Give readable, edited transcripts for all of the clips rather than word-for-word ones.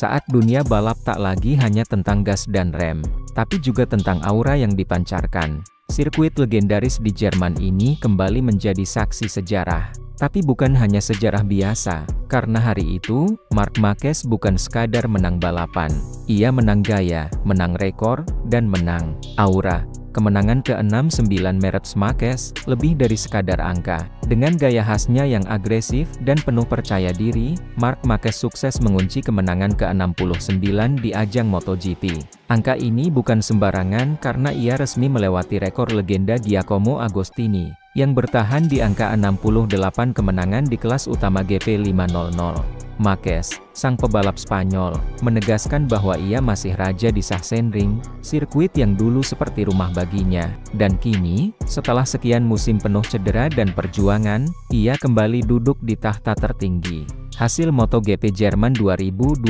Saat dunia balap tak lagi hanya tentang gas dan rem, tapi juga tentang aura yang dipancarkan. Sirkuit legendaris di Jerman ini kembali menjadi saksi sejarah. Tapi bukan hanya sejarah biasa, karena hari itu, Marc Marquez bukan sekadar menang balapan. Ia menang gaya, menang rekor, dan menang aura. Kemenangan ke-6-9 Marc Marquez, lebih dari sekadar angka. Dengan gaya khasnya yang agresif dan penuh percaya diri, Marc Marquez sukses mengunci kemenangan ke-69 di ajang MotoGP. Angka ini bukan sembarangan karena ia resmi melewati rekor legenda Giacomo Agostini, yang bertahan di angka 68 kemenangan di kelas utama GP 500. Marquez, sang pebalap Spanyol, menegaskan bahwa ia masih raja di Sachsenring, sirkuit yang dulu seperti rumah baginya. Dan kini, setelah sekian musim penuh cedera dan perjuangan, ia kembali duduk di tahta tertinggi. Hasil MotoGP Jerman 2025.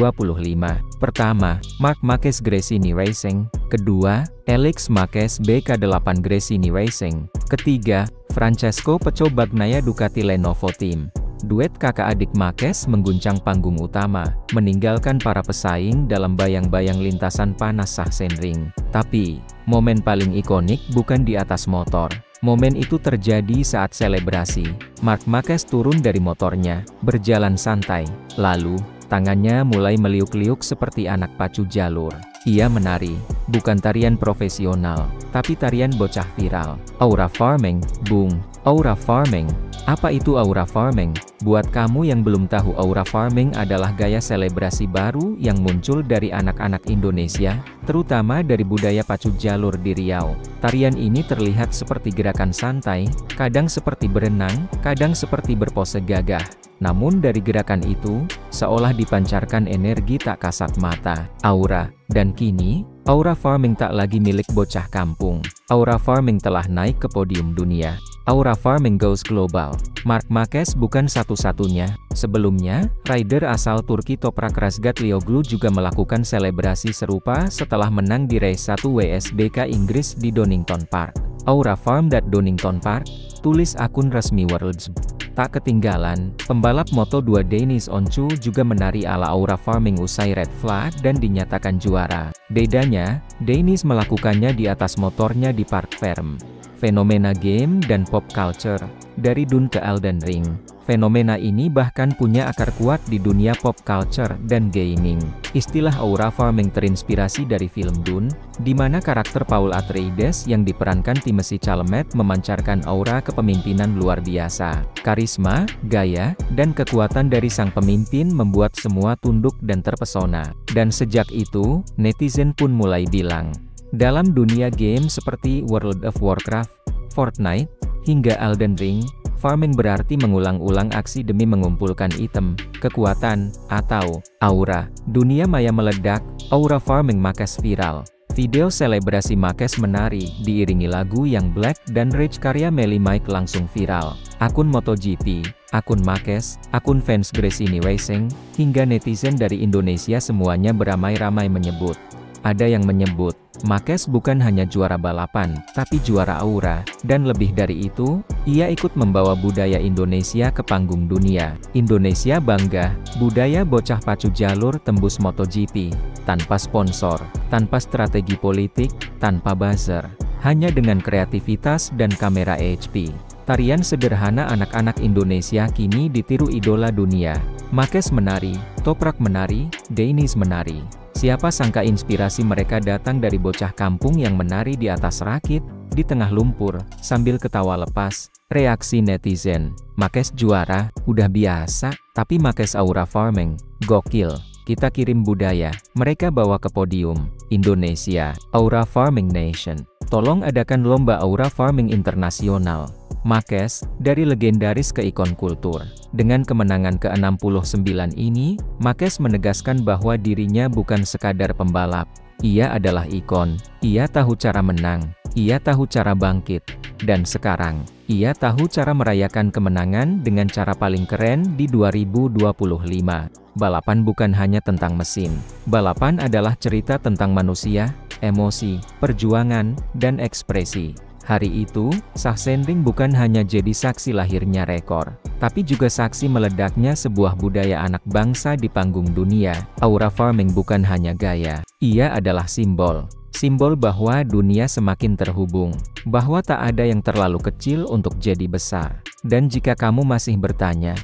Pertama, Marc Marquez Gresini Racing. Kedua, Alex Marquez BK8 Gresini Racing. Ketiga, Francesco Pecco Bagnaia Ducati Lenovo Team. Duet kakak adik Marquez mengguncang panggung utama, meninggalkan para pesaing dalam bayang-bayang lintasan panas Sachsenring. Tapi, momen paling ikonik bukan di atas motor. Momen itu terjadi saat selebrasi. Marc Marquez turun dari motornya, berjalan santai. Lalu, tangannya mulai meliuk-liuk seperti anak pacu jalur. Ia menari, bukan tarian profesional, tapi tarian bocah viral. Aura farming, boom. Aura farming. Apa itu aura farming? Buat kamu yang belum tahu, aura farming adalah gaya selebrasi baru yang muncul dari anak-anak Indonesia, terutama dari budaya pacu jalur di Riau. Tarian ini terlihat seperti gerakan santai, kadang seperti berenang, kadang seperti berpose gagah. Namun dari gerakan itu, seolah dipancarkan energi tak kasat mata, aura. Dan kini, aura farming tak lagi milik bocah kampung. Aura farming telah naik ke podium dunia. Aura farming goes global. Marc Marquez bukan satu-satunya. Sebelumnya, rider asal Turki Toprak Razgatlioglu juga melakukan selebrasi serupa setelah menang di race 1 WSBK Inggris di Donington Park. Aura farmed at Donington Park, tulis akun resmi Worlds. Tak ketinggalan, pembalap Moto2 Denis Oncu juga menari ala aura farming usai red flag dan dinyatakan juara. Bedanya, Denis melakukannya di atas motornya di Park Ferme. Fenomena game dan pop culture, dari Dune ke Elden Ring. Fenomena ini bahkan punya akar kuat di dunia pop culture dan gaming. Istilah aura farming terinspirasi dari film Dune, di mana karakter Paul Atreides yang diperankan Timothée Chalamet memancarkan aura kepemimpinan luar biasa. Karisma, gaya, dan kekuatan dari sang pemimpin membuat semua tunduk dan terpesona. Dan sejak itu, netizen pun mulai bilang, dalam dunia game seperti World of Warcraft, Fortnite, hingga Elden Ring, farming berarti mengulang-ulang aksi demi mengumpulkan item, kekuatan, atau aura. Dunia maya meledak, aura farming Marquez viral. Video selebrasi Marquez menari, diiringi lagu yang Black dan Rage karya Melly Mike langsung viral. Akun MotoGP, akun Marquez, akun fans Gresini Racing, hingga netizen dari Indonesia semuanya beramai-ramai menyebut. Ada yang menyebut, Marquez bukan hanya juara balapan, tapi juara aura. Dan lebih dari itu, ia ikut membawa budaya Indonesia ke panggung dunia. Indonesia bangga, budaya bocah pacu jalur tembus MotoGP. Tanpa sponsor, tanpa strategi politik, tanpa buzzer. Hanya dengan kreativitas dan kamera HP. Tarian sederhana anak-anak Indonesia kini ditiru idola dunia. Marquez menari, Toprak menari, Denis menari. Siapa sangka inspirasi mereka datang dari bocah kampung yang menari di atas rakit, di tengah lumpur, sambil ketawa lepas. Reaksi netizen, Marquez juara, udah biasa, tapi Marquez aura farming, gokil. Kita kirim budaya, mereka bawa ke podium. Indonesia, Aura Farming Nation. Tolong adakan lomba aura farming internasional. Marquez, dari legendaris ke ikon kultur. Dengan kemenangan ke-69 ini, Marquez menegaskan bahwa dirinya bukan sekadar pembalap. Ia adalah ikon. Ia tahu cara menang. Ia tahu cara bangkit. Dan sekarang, ia tahu cara merayakan kemenangan dengan cara paling keren di 2025. Balapan bukan hanya tentang mesin. Balapan adalah cerita tentang manusia, emosi, perjuangan, dan ekspresi. Hari itu, Sachsenring bukan hanya jadi saksi lahirnya rekor, tapi juga saksi meledaknya sebuah budaya anak bangsa di panggung dunia. Aura Farming bukan hanya gaya, ia adalah simbol. Simbol bahwa dunia semakin terhubung, bahwa tak ada yang terlalu kecil untuk jadi besar. Dan jika kamu masih bertanya,